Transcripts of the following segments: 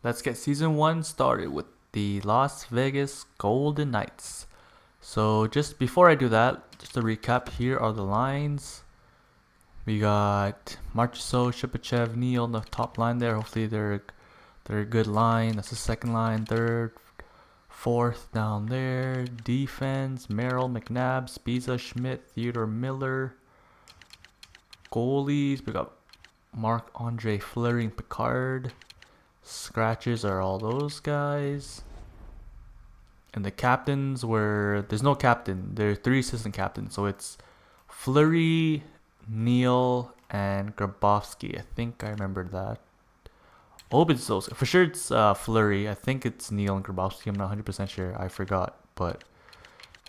Let's get season 1 started with the Las Vegas Golden Knights. So just before I do that, just to recap, here are the lines. We got Marchessault, Shipachev, Neal on the top line there. Hopefully they're a good line. That's the second line, third, fourth down there. Defense, Merrill, McNabb, Spiza, Schmidt, Theodore Miller. Goalies, we got Marc-Andre Fleury and Picard. Scratches are all those guys. And the captains were, there's no captain. There are 3 assistant captains. So it's Fleury, Neal, and Grabowski. I think I remember that. I hope it's those. For sure it's Fleury. I think it's Neal and Grabowski. I'm not 100% sure. I forgot. But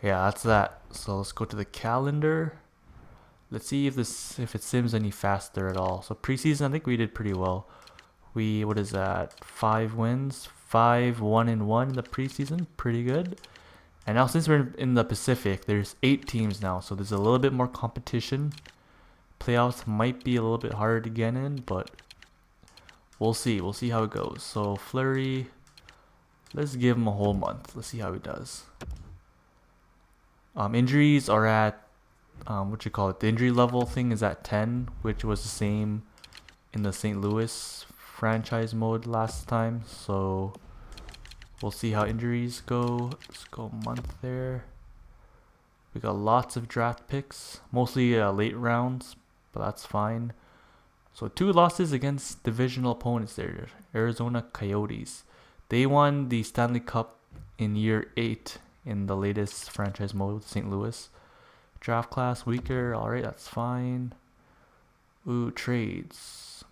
yeah, that's that. So let's go to the calendar. Let's see if it sims any faster at all. So preseason, I think we did pretty well. What is that? 5 wins, 5-1-1 in the preseason, pretty good. And now since we're in the Pacific, there's 8 teams now, so there's a little bit more competition. Playoffs might be a little bit harder to get in, but we'll see. We'll see how it goes. So Fleury, let's give him a whole month. Let's see how he does. Injuries are at the injury level thing is at 10, which was the same in the St. Louis franchise mode last time. So we'll see how injuries go. Let's go a month there. We got lots of draft picks, mostly late rounds, but that's fine. So 2 losses against divisional opponents there. Arizona Coyotes. They won the Stanley Cup in year 8 in the latest franchise mode with St. Louis. Draft class weaker. Alright, that's fine. Ooh, trades.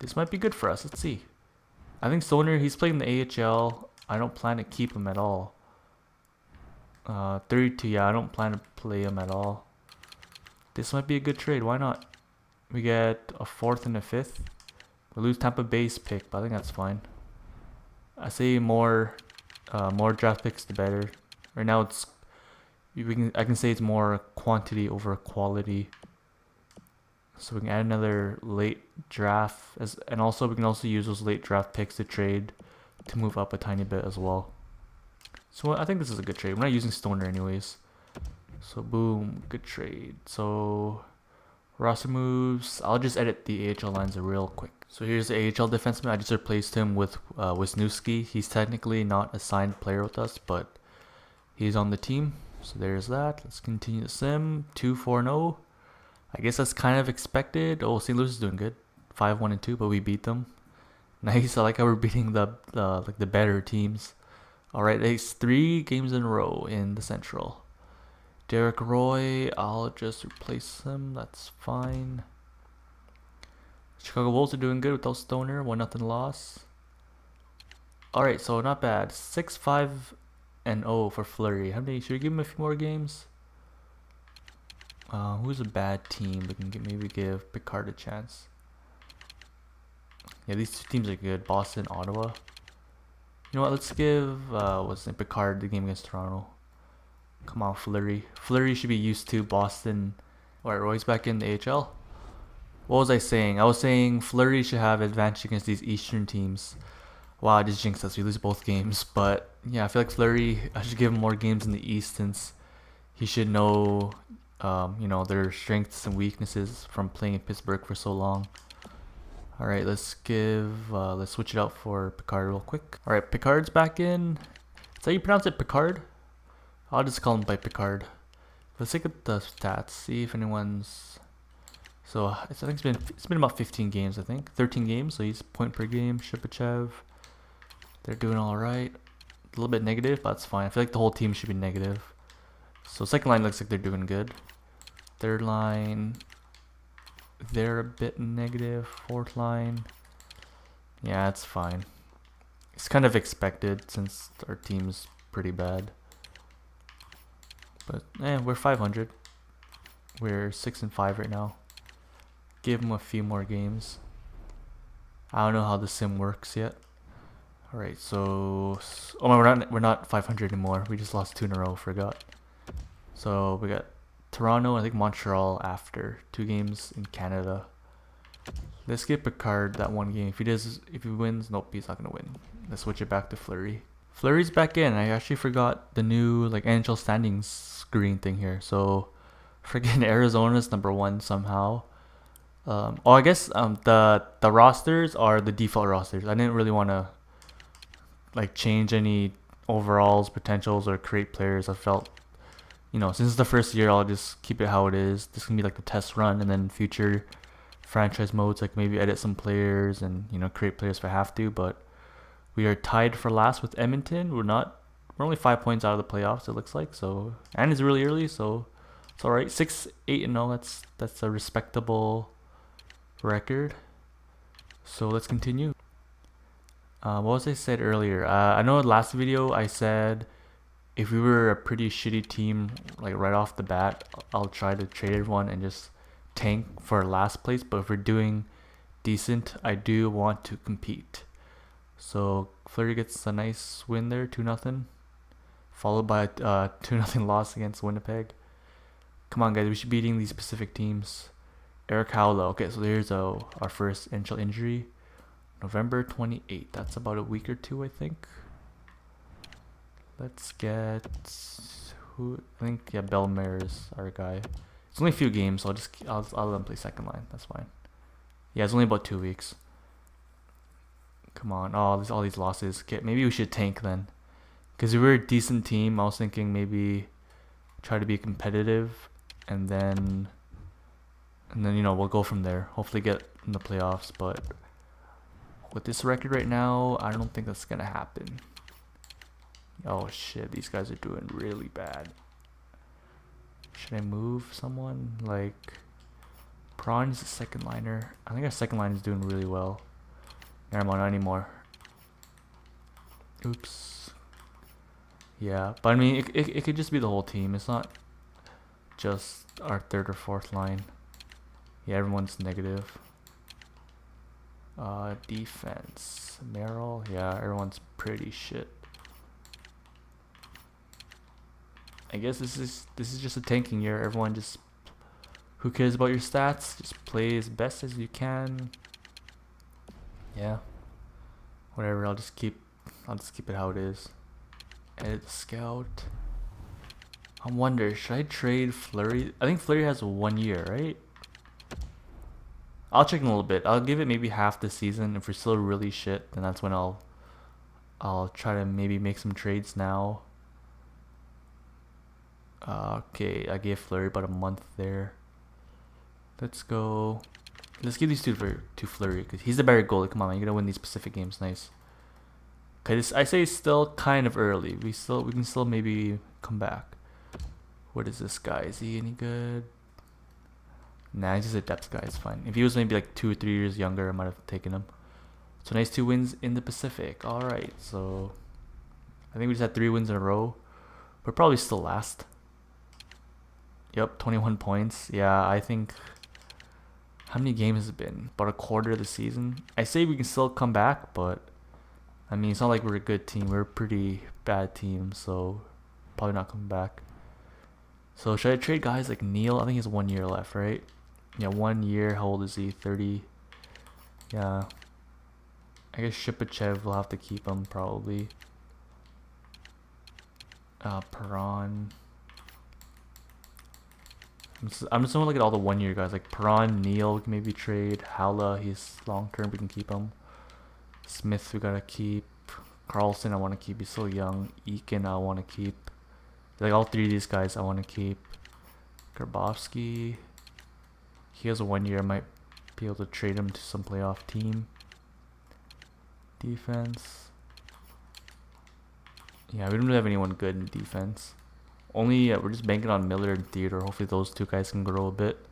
This might be good for us. Let's see. I think Stoner, he's playing the AHL. I don't plan to keep him at all. 32, yeah, I don't plan to play him at all. This might be a good trade. Why not? We get a 4th and a 5th. We lose Tampa Bay's pick, but I think that's fine. I say more draft picks the better. Right now I can say it's more quantity over quality. So we can add another late draft, and also we can also use those late draft picks to trade to move up a tiny bit as well. So I think this is a good trade. We're not using Stoner anyways. So boom, good trade. So roster moves. I'll just edit the AHL lines real quick. So here's the AHL defenseman. I just replaced him with Wisniewski. He's technically not a signed player with us, but he's on the team. So there's that. Let's continue the sim. 2-4-0. I guess that's kind of expected. Oh, St. Louis is doing good. 5-1-2, but we beat them. Nice. I like how we're beating the better teams. All right, it's 3 games in a row in the Central. Derek Roy, I'll just replace him. That's fine. Chicago Wolves are doing good without Stoner. 1-0 loss. All right, so not bad. 6-5-0 for Fleury. Should we give him a few more games? Who's a bad team? We can maybe give Picard a chance. Yeah, these 2 teams are good. Boston, Ottawa. You know what? Let's give Picard the game against Toronto. Come on, Fleury. Fleury should be used to Boston. Alright, Roy's back in the AHL. What was I saying? I was saying Fleury should have advantage against these Eastern teams. Wow, I just jinxed us. We lose both games. But yeah, I feel like Fleury, I should give him more games in the East since he should know their strengths and weaknesses from playing in Pittsburgh for so long. Alright, let's switch it out for Picard real quick. Alright, Picard's back in. Is that how you pronounce it, Picard? I'll just call him by Picard. Let's look at the stats, see if anyone's... So I think it's been about 15 games, I think. 13 games, so he's point per game. Shipachev, they're doing alright. A little bit negative, but that's fine. I feel like the whole team should be negative. So second line looks like they're doing good. Third line, they're a bit negative. Fourth line, yeah, it's fine. It's kind of expected since our team's pretty bad. But we're 500. We're 6-5 right now. Give them a few more games. I don't know how the sim works yet. All right, so we're not 500 anymore. We just lost 2 in a row. Forgot. So we got Toronto, I think Montreal after 2 games in Canada. Let's get Picard that one game. If he wins, nope, he's not gonna win. Let's switch it back to Fleury. Fleury's back in. I actually forgot the new like NHL standings screen thing here. So, freaking Arizona's number 1 somehow. I guess the rosters are the default rosters. I didn't really want to like change any overalls, potentials, or create players. I felt, since it's the first year, I'll just keep it how it is. This can be like the test run, and then future franchise modes, like maybe edit some players and create players if I have to. But we are tied for last with Edmonton. We're only 5 points out of the playoffs, it looks like. So, and it's really early, so it's all right. 6-8-0. That's a respectable record. So let's continue. What was I said earlier? I know in the last video I said if we were a pretty shitty team like right off the bat, I'll try to trade everyone and just tank for last place. But if we're doing decent, I do want to compete. So Fleury gets a nice win there, 2-0, followed by a 2-0 loss against Winnipeg. Come on, guys, we should be beating these specific teams. Eric Howla. Okay, so here's our first NHL injury. November 28th. That's about a week or two, I think. Let's get who? I think Bellemare is our guy. It's only a few games, so I'll let him play second line. That's fine. Yeah, it's only about 2 weeks. Come on, all these losses. Okay, maybe we should tank then, because we were a decent team. I was thinking maybe try to be competitive, and then we'll go from there. Hopefully get in the playoffs, but with this record right now, I don't think that's gonna happen. Oh shit, these guys are doing really bad. Should I move someone? Like, Prawn's a second liner. I think our second line is doing really well. Never mind, not anymore. Oops. Yeah, but I mean, it could just be the whole team. It's not just our third or fourth line. Yeah, everyone's negative. Defense. Merrill. Yeah, everyone's pretty shit. I guess this is just a tanking year. Everyone just, who cares about your stats? Just play as best as you can. Yeah. Whatever. I'll just keep it how it is. Edit scout. I wonder, should I trade Fleury? I think Fleury has 1 year, right? I'll check in a little bit. I'll give it maybe half the season. If we're still really shit, then that's when I'll try to maybe make some trades now. Okay, I gave Fleury about a month there. Let's go. Let's give these two to Fleury, because he's the better goalie. Come on, man, you're gonna win these Pacific games. Nice. Okay, I say it's still kind of early. We can still maybe come back. What is this guy? Is he any good? Nah, he's just a depth guy. It's fine. If he was maybe like 2 or 3 years younger, I might have taken him. So nice 2 wins in the Pacific. All right, so I think we just had 3 wins in a row. We're probably still last. Yep, 21 points. Yeah, I think. How many games has it been? About a quarter of the season. I say we can still come back, but I mean, it's not like we're a good team. We're a pretty bad team, so probably not coming back. So should I trade guys like Neil? I think he has 1 year left, right? Yeah, 1 year. How old is he? 30. Yeah. I guess Shipachev will have to keep him probably. Perron. I'm just gonna look at all the 1 year guys like Perron, Neil. We can maybe trade. Howla, he's long term. We can keep him. Smith, we gotta keep. Carlson, I want to keep. He's so young. Eakin, I want to keep. Like all 3 of these guys, I want to keep. Grabowski. He has a 1 year. I might be able to trade him to some playoff team. Defense. Yeah, we don't really have anyone good in defense. Only we're just banking on Miller and Theodore. Hopefully those 2 guys can grow a bit.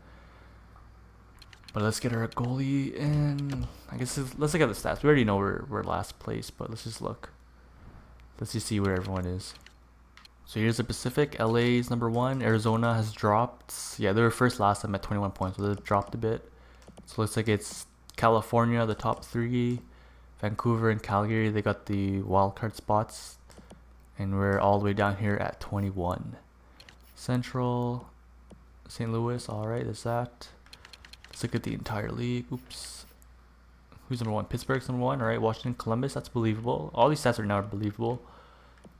But let's get our goalie in. I guess let's look at the stats. We already know we're last place, but let's just look. Let's just see where everyone is. So here's the Pacific. LA is number 1. Arizona has dropped. Yeah, they were first last time at 21 points, so they've dropped a bit. So it looks like it's California, the top 3. Vancouver and Calgary, they got the wildcard spots. And we're all the way down here at 21. Central, St. Louis, alright, that's that. Let's look at the entire league. Oops. Who's number one? Pittsburgh's number one. All right, Washington, Columbus. That's believable. All these stats are now believable,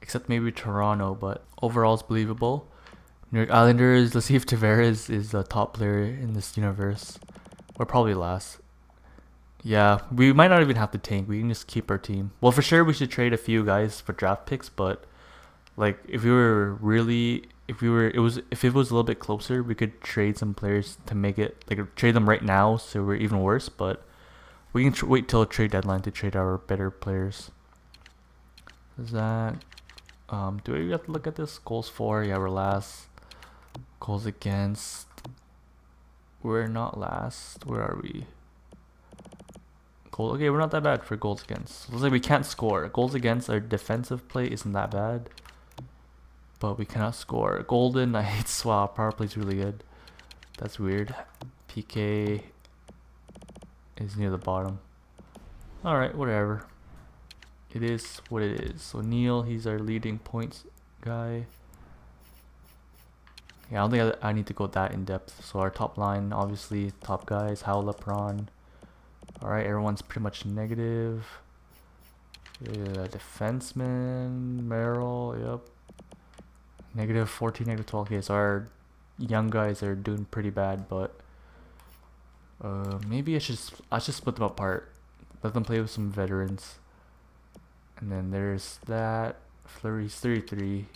except maybe Toronto, but overall it's believable. New York Islanders. Let's see if Tavares is the top player in this universe. We're probably last. Yeah, we might not even have to tank. We can just keep our team. Well, for sure we should trade a few guys for draft picks, but like if we were really, if we were, it was if it was a little bit closer, we could trade some players to make it like trade them right now, so we're even worse. But we can wait till trade deadline to trade our better players. Is that? Do we have to look at this? Goals for? Yeah, we're last. Goals against. We're not last. Where are we? Goal. Okay, we're not that bad for goals against. Looks like we can't score. Goals against, our defensive play isn't that bad, but we cannot score. Golden Knights. Wow, power play's really good. That's weird. PK is near the bottom. Alright, whatever. It is what it is. So Neil, he's our leading points guy. Yeah, I don't think I need to go that in depth. So our top line, obviously, top guys, Howell, LeBron. Alright, everyone's pretty much negative. Defenseman, Merrill, yep. Negative 14, negative 12. Okay, so our young guys are doing pretty bad, but maybe I should split them apart. Let them play with some veterans. And then there's that. Fleury's 33.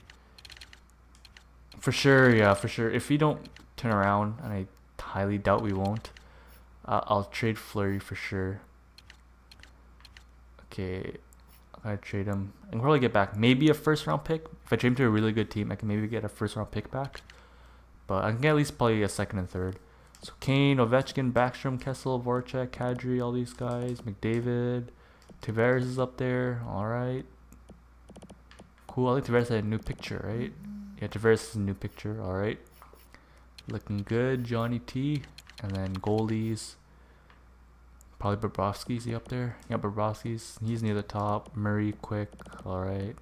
For sure, yeah, for sure. If we don't turn around, and I highly doubt we won't, I'll trade Fleury for sure. Okay, I'm gonna trade him. I can probably get back maybe a first round pick. If I trade him to a really good team, I can maybe get a first round pick back. But I can get at least probably a second and third. So Kane, Ovechkin, Backstrom, Kessel, Voracek, Kadri, all these guys. McDavid. Tavares is up there. Alright. Cool. I think Tavares had a new picture, right? Yeah, Tavares is a new picture. Alright. Looking good. Johnny T. And then goalies. Probably Bobrovsky's he up there. Yeah, Bobrovsky's. He's near the top. Murray, Quick. Alright.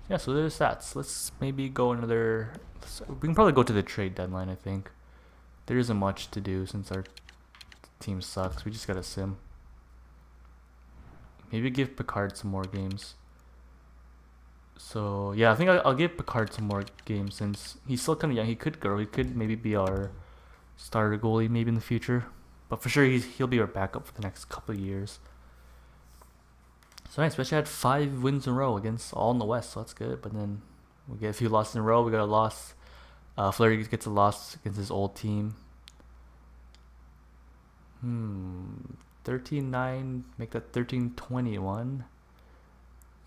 Yeah, so there's stats. Let's maybe go another... We can probably go to the trade deadline, I think. There isn't much to do since our team sucks. We just got a sim. Maybe give Picard some more games. So yeah, I think I'll give Picard some more games since he's still kind of young. He could grow. He could maybe be our starter goalie maybe in the future. But for sure he'll be our backup for the next couple of years. So nice. Especially had 5 wins in a row against all in the West. So that's good. But then we get a few losses in a row. We got a loss. Fleury gets a loss against his old team. 13-9, make that 13-21.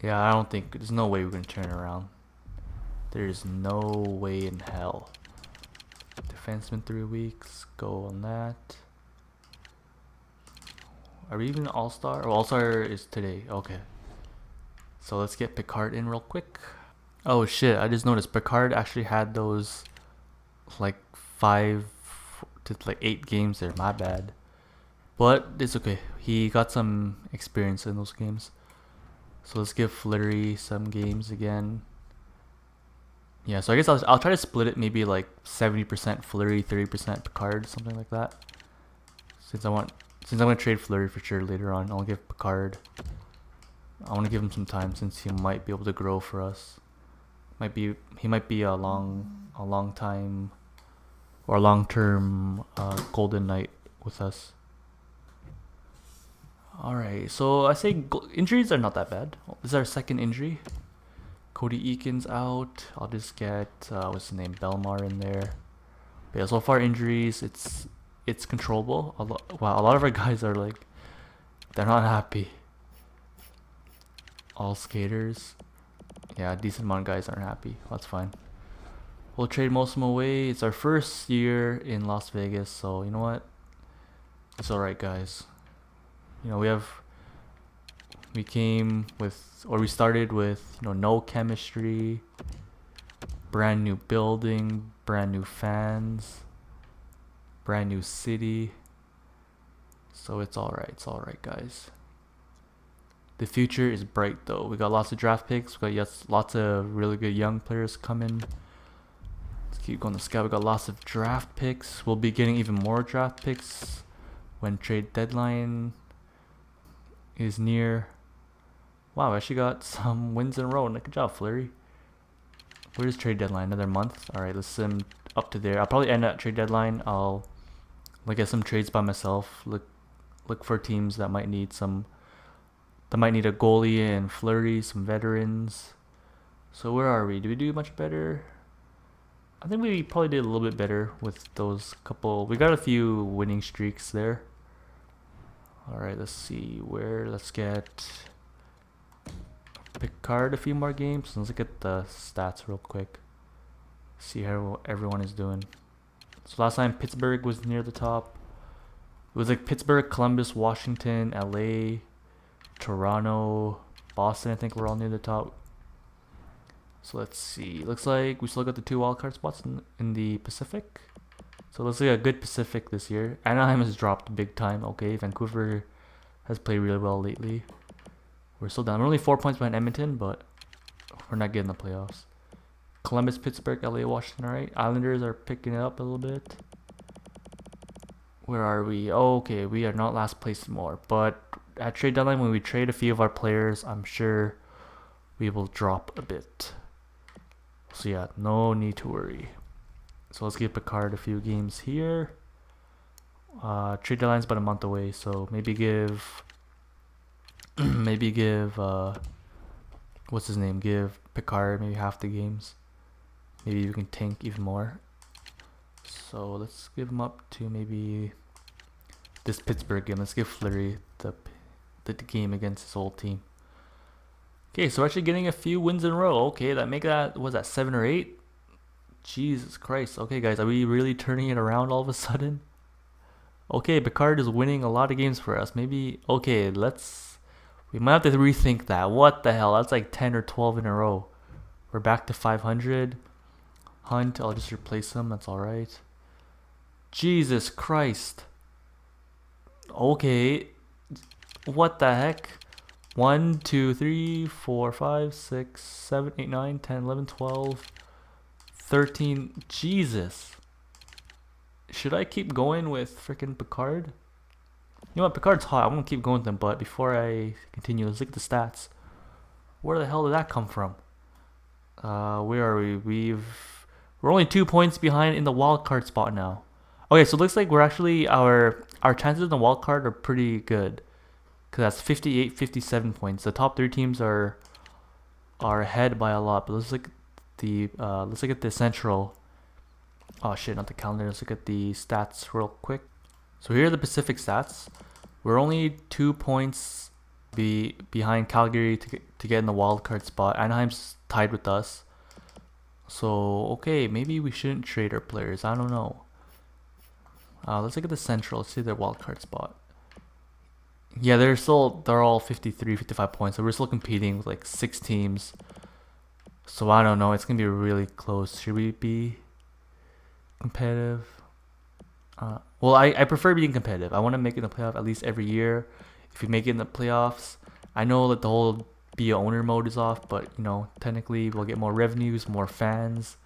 Yeah, I don't think there's no way we're gonna turn around. There's no way in hell. Defenseman 3 weeks. Go on that. Are we even All-Star? Oh, All-Star is today. Okay. So let's get Picard in real quick. Oh shit! I just noticed Picard actually had those like 5 to like 8 games there. My bad. But it's okay. He got some experience in those games. So let's give Fleury some games again. Yeah, so I guess I'll try to split it maybe like 70% Fleury, 30% Picard, something like that. Since I'm gonna trade Fleury for sure later on, I'll give Picard. I want to give him some time since he might be able to grow for us. He might be a long time or long-term Golden Knight with us. Alright, so I say injuries are not that bad. This is our second injury. Cody Eakin's out. I'll just get what's his name, Belmar in there. But yeah, so far injuries, it's controllable. Wow, a lot of our guys are like, they're not happy. All skaters. Yeah, a decent amount of guys aren't happy. That's fine. We'll trade most of them away. It's our first year in Las Vegas, so you know what? It's alright, guys. You know, we started with, you know, no chemistry, brand new building, brand new fans, brand new city. So it's alright, guys. The future is bright though. We got lots of draft picks. We got lots of really good young players coming. Let's keep going. The scout. We got lots of draft picks. We'll be getting even more draft picks when trade deadline. is near. Wow, I actually got some wins in a row. Good job, Fleury. Where's trade deadline? Another month? Alright, let's sim up to there. I'll probably end at trade deadline. I'll look at some trades by myself. Look for teams that might need a goalie and Fleury, some veterans. So where are we? Do we do much better? I think we probably did a little bit better with those couple. We got a few winning streaks there. Alright, let's see where. Let's get Picard a few more games. Let's look at the stats real quick. See how everyone is doing. So last time Pittsburgh was near the top. It was like Pittsburgh, Columbus, Washington, LA, Toronto, Boston. I think we're all near the top. So let's see. Looks like we still got the 2 wildcard spots in the Pacific. So let's see a good Pacific this year. Anaheim has dropped big time. Okay, Vancouver has played really well lately. We're still down. We're only 4 points behind Edmonton, but we're not getting the playoffs. Columbus, Pittsburgh, LA, Washington. Alright, Islanders are picking it up a little bit. Where are we? Oh, okay, we are not last place anymore. But at trade deadline, when we trade a few of our players, I'm sure we will drop a bit. So yeah, no need to worry. So let's give Picard a few games here. Trade deadline's about a month away, so maybe give what's his name? Give Picard maybe half the games. Maybe you can tank even more. So let's give him up to maybe this Pittsburgh game. Let's give Fleury the game against his old team. Okay, so we're actually getting a few wins in a row. Okay, was that 7 or 8? Jesus Christ. Okay, guys, are we really turning it around all of a sudden? Okay, Picard is winning a lot of games for us. Maybe, okay, we might have to rethink that. What the hell? That's like 10 or 12 in a row. We're back to 500. Hunt, I'll just replace him. That's alright. Jesus Christ. Okay. What the heck? 1, 2, 3, 4, 5, 6, 7, 8, 9, 10, 11, 12, 13. Jesus. Should I keep going with freaking Picard? You know what? Picard's hot. I'm going to keep going with him. But before I continue, let's look at the stats. Where the hell did that come from? Where are we? We're only 2 points behind in the wild card spot now. Okay, so it looks like we're actually our chances in the wild card are pretty good. Because that's 58, 57 points. The top 3 teams are ahead by a lot. But let's look at the central. Oh shit, not the calendar. Let's look at the stats real quick. So here are the Pacific stats. We're only 2 points behind Calgary to get in the wild card spot. Anaheim's tied with us. So okay, maybe we shouldn't trade our players. I don't know. Let's look at the central. Let's see their wild card spot. Yeah, they're all 53, 55 points. So we're still competing with like 6 teams. So I don't know. It's gonna be really close. Should we be competitive? Well, I prefer being competitive. I want to make it in the playoff at least every year. If we make it in the playoffs, I know that the whole be a owner mode is off, but you know, technically we'll get more revenues, more fans.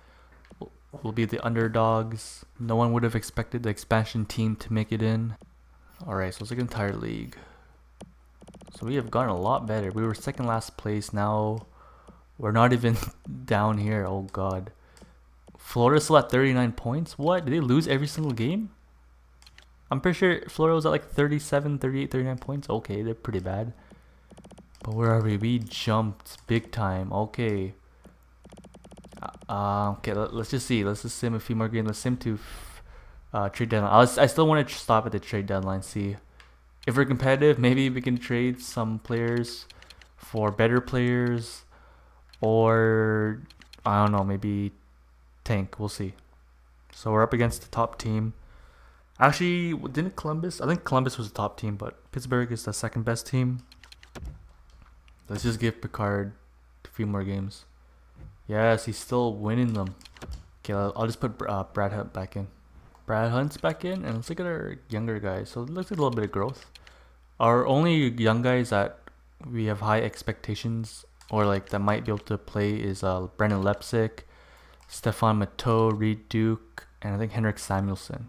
We'll be the underdogs. No one would have expected the expansion team to make it in. Alright, so let's look at the entire league. So we have gotten a lot better. We were second last place. Now we're not even down here. Oh god. Florida's still at 39 points. What? Did they lose every single game? I'm pretty sure Florida was at like 37, 38, 39 points. Okay, they're pretty bad. But where are we? We jumped big time. Okay. Okay, let's just see. Let's just sim a few more games. Let's sim to trade deadline. I still want to stop at the trade deadline. See if we're competitive. Maybe we can trade some players for better players, or I don't know. Maybe tank. We'll see. So we're up against the top team. Actually, didn't Columbus? I think Columbus was the top team, but Pittsburgh is the second best team. Let's just give Picard a few more games. Yes, he's still winning them. Okay, I'll just put Brad Hunt back in. Brad Hunt's back in, and let's look at our younger guys. So it looks like a little bit of growth. Our only young guys that we have high expectations, or like that might be able to play, is Brendan Lepsick, Stefan Matteau, Reed Duke, and I think Henrik Samuelsson.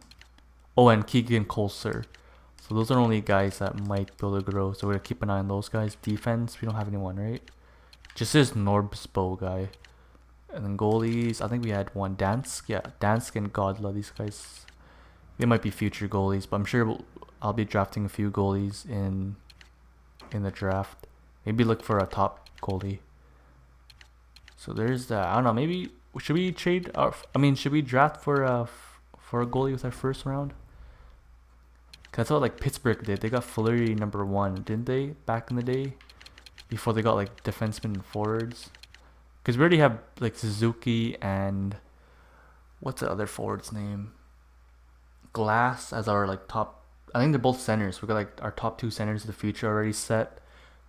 Oh, and Keegan Colser. So So those are only guys that might be able to grow. So we're gonna keep an eye on those guys. Defense, we don't have anyone, right? Just this Norbsbo guy. And then goalies, I think we had one. Dansk, yeah, Dansk and Godla. These guys, they might be future goalies, but I'm sure I'll be drafting a few goalies in the draft. Maybe look for a top goalie. So there's that. I don't know. Maybe should we trade our? I mean, should we draft for a goalie with our first round? Cause that's what like Pittsburgh did. They got Fleury #1, didn't they? Back in the day, before they got like defensemen and forwards. Cause we already have like Suzuki and what's the other forward's name? Glass as our like top. I think they're both centers. We got like our top 2 centers of the future already set.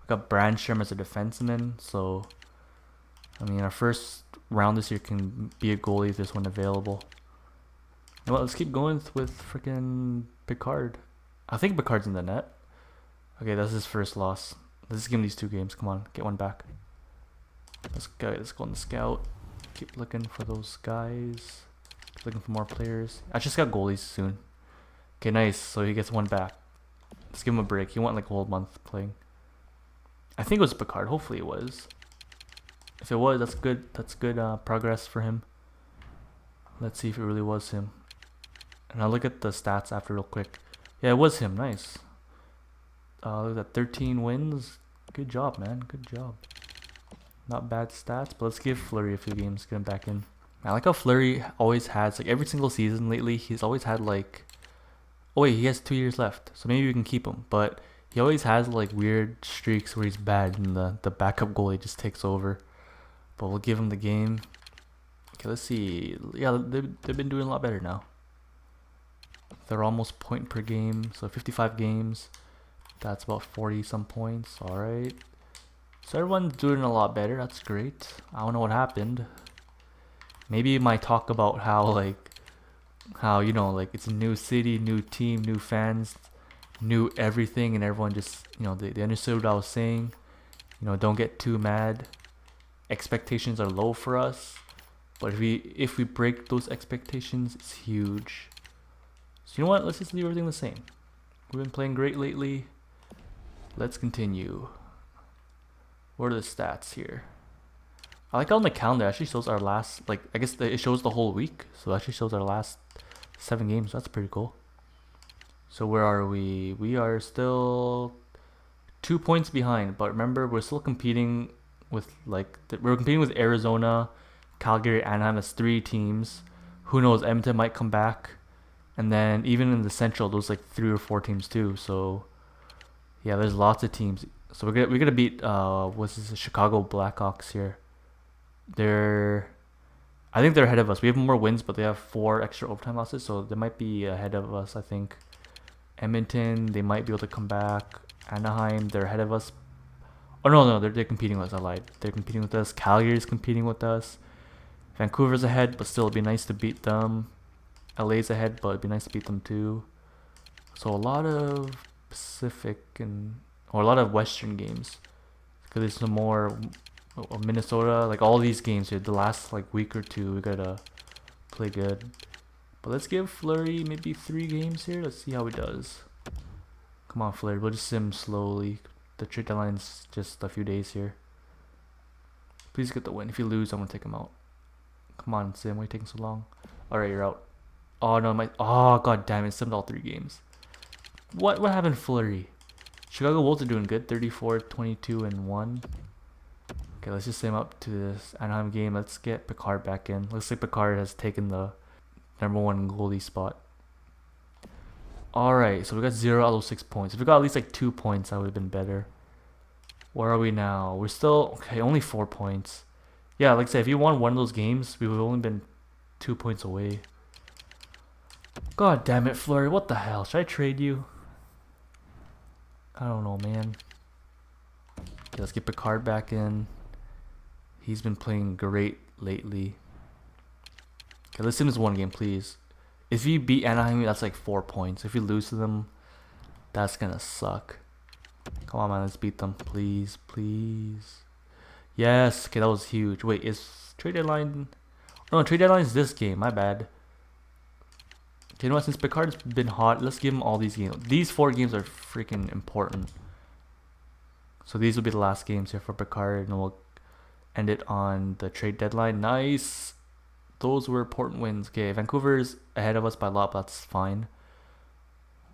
We got Brandstrom as a defenseman. So, I mean, our first round this year can be a goalie if there's one available. You know what? Let's keep going with freaking Picard. I think Picard's in the net. Okay, that's his first loss. Let's give him these 2 games. Come on, get one back. Let's go on the scout. Keep looking for those guys. Keep looking for more players. I just got goalies soon. Okay, nice. So he gets one back. Let's give him a break. He went like a whole month playing. I think it was Picard. Hopefully it was. If it was, that's good. That's good progress for him. Let's see if it really was him. And I'll look at the stats after real quick. Yeah, it was him. Nice. Look at that. 13 wins. Good job, man. Good job. Not bad stats, but let's give Fleury a few games, get him back in. I like how Fleury always has, like every single season lately, he's always had like, oh wait, he has 2 years left, so maybe we can keep him. But he always has like weird streaks where he's bad and the backup goalie just takes over. But we'll give him the game. Okay, let's see. Yeah, they've been doing a lot better now. They're almost point per game, so 55 games. That's about 40 some points. All right. So everyone's doing a lot better. That's great. I don't know what happened. Maybe my talk about how you know, like it's a new city, new team, new fans, new everything, and everyone just, you know, they understood what I was saying. You know, don't get too mad. Expectations are low for us, but if we break those expectations, it's huge. So you know what? Let's just leave everything the same. We've been playing great lately. Let's continue. What are the stats here? I like how on the calendar it actually shows our last, like, I guess it shows the whole week. So it actually shows our last 7 games. That's pretty cool. So where are we? We are still 2 points behind. But remember, we're still competing with, like, we're competing with Arizona, Calgary, Anaheim as 3 teams. Who knows? Edmonton might come back. And then even in the Central, those like 3 or 4 teams too. So yeah, there's lots of teams. So we're gonna beat what's this, the Chicago Blackhawks here. I think they're ahead of us. We have more wins, but they have 4 extra overtime losses, so they might be ahead of us. I think Edmonton, they might be able to come back. Anaheim, they're ahead of us. Oh no, they're competing with us. I lied. They're competing with us. Calgary's competing with us. Vancouver's ahead, but still it'd be nice to beat them. LA's ahead, but it'd be nice to beat them too. So a lot of Pacific or a lot of Western games, because there's some more Minnesota, like all these games here. The last like week or 2, we gotta play good. But let's give Fleury maybe 3 games here. Let's see how he does. Come on, Fleury. We'll just sim slowly. The trade deadline's just a few days here. Please get the win. If you lose, I'm gonna take him out. Come on, Sim. Why are you taking so long? Alright, you're out. Oh no, oh god damn it, simmed all 3 games. What happened, Fleury? Chicago Wolves are doing good, 34, 22, and 1. Okay, let's just sim up to this Anaheim game. Let's get Picard back in. Looks like Picard has taken the #1 goalie spot. Alright, so we got 0 out of those 6 points. If we got at least like 2 points, that would have been better. Where are we now? We're still, okay, only 4 points. Yeah, like I said, if you won one of those games, we would have only been 2 points away. God damn it, Fleury. What the hell? Should I trade you? I don't know, man. Okay, let's get Picard back in. He's been playing great lately. Okay, let's sim this 1 game, please. If you beat Anaheim, that's like 4 points. If you lose to them, that's gonna suck. Come on, man. Let's beat them. Please, please. Yes. Okay, that was huge. Wait, is trade deadline... No, trade deadline is this game. My bad. Okay, you know what? Since Picard's been hot, let's give him all these games. These 4 games are freaking important. So these will be the last games here for Picard, and we'll end it on the trade deadline. Nice. Those were important wins. Okay, Vancouver's ahead of us by a lot, but that's fine.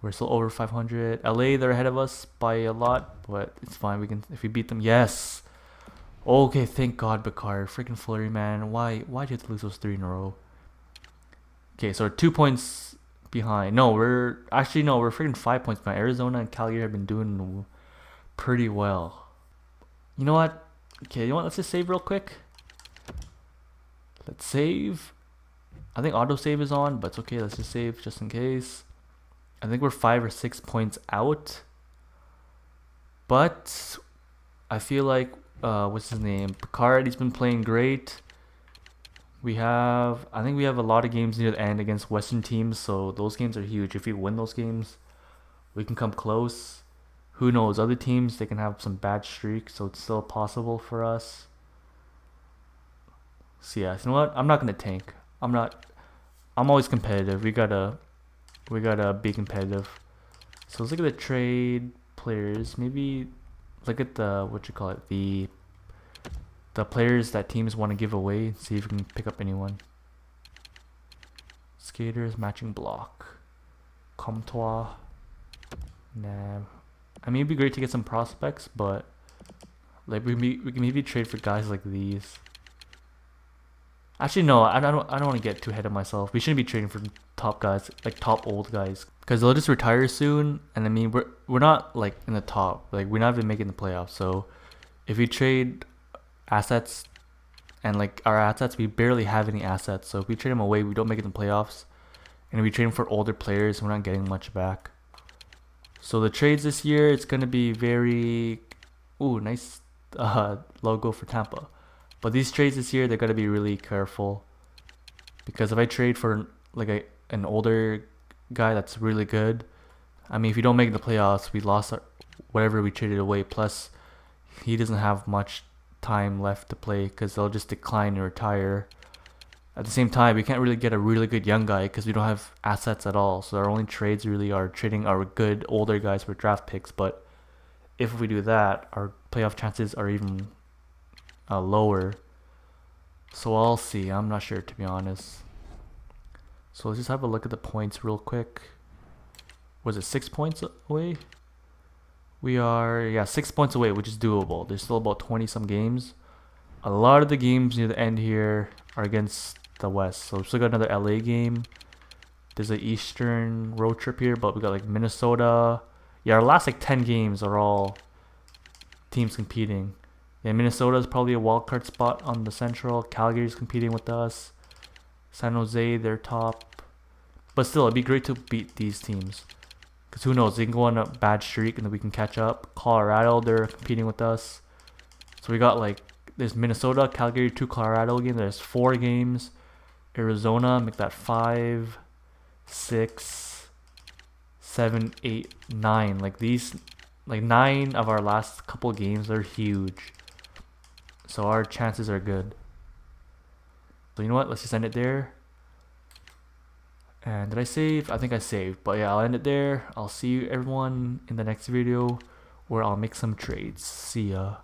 We're still over 500. LA, they're ahead of us by a lot, but it's fine. We can, if we beat them. Yes. Okay, thank God, Picard. Freaking Fleury, man. Why'd you have to lose those 3 in a row? Okay, so we're 2 points behind. No, we're freaking 5 points behind. Arizona and Calgary have been doing pretty well. You know what? Okay, you know what? Let's just save real quick. Let's save. I think autosave is on, but it's okay. Let's just save just in case. I think we're 5 or 6 points out. But I feel like, what's his name? Picard, he's been playing great. I think we have a lot of games near the end against Western teams, so those games are huge. If we win those games, we can come close. Who knows? Other teams, they can have some bad streaks, so it's still possible for us. So yeah, you know what? I'm not gonna tank. I'm always competitive. We gotta be competitive. So let's look at the trade players. Maybe look at the players that teams want to give away. See if we can pick up anyone. Skaters, matching block, Comtois, Nav. I mean, it'd be great to get some prospects, but like we can maybe trade for guys like these. Actually, no, I don't want to get too ahead of myself. We shouldn't be trading for top guys, like top old guys, because they'll just retire soon. And I mean, we're not like in the top, like we're not even making the playoffs. So if we trade assets, and like our assets, we barely have any assets. So if we trade them away, we don't make it in the playoffs. And if we trade them for older players, we're not getting much back. So the trades this year, it's gonna be very, ooh, nice logo for Tampa. But these trades this year, they're gonna be really careful, because if I trade for like an older guy that's really good, I mean, if you don't make the playoffs, we lost whatever we traded away. Plus, he doesn't have much time left to play because they'll just decline and retire. At the same time, we can't really get a really good young guy because we don't have assets at all. So our only trades really are trading our good older guys for draft picks. But if we do that, our playoff chances are even lower. So I'll see. I'm not sure, to be honest. So let's just have a look at the points real quick. Was it 6 points away? We are, yeah, 6 points away, which is doable. There's still about 20 some games. A lot of the games near the end here are against the West. So we still got another LA game. There's an Eastern road trip here, but we got like Minnesota. Yeah, our last like 10 games are all teams competing. Yeah, Minnesota is probably a wild card spot on the Central. Calgary's competing with us. San Jose, they're top. But still, it'd be great to beat these teams. Because who knows, they can go on a bad streak and then we can catch up. Colorado, they're competing with us. So we got like, there's Minnesota, Calgary, 2 Colorado games. There's 4 games. Arizona, make that 5, 6, 7, 8, 9. Like these, like 9 of our last couple games are huge. So our chances are good. So you know what? Let's just end it there. And did I save? I think I saved. But yeah, I'll end it there. I'll see you everyone in the next video where I'll make some trades. See ya.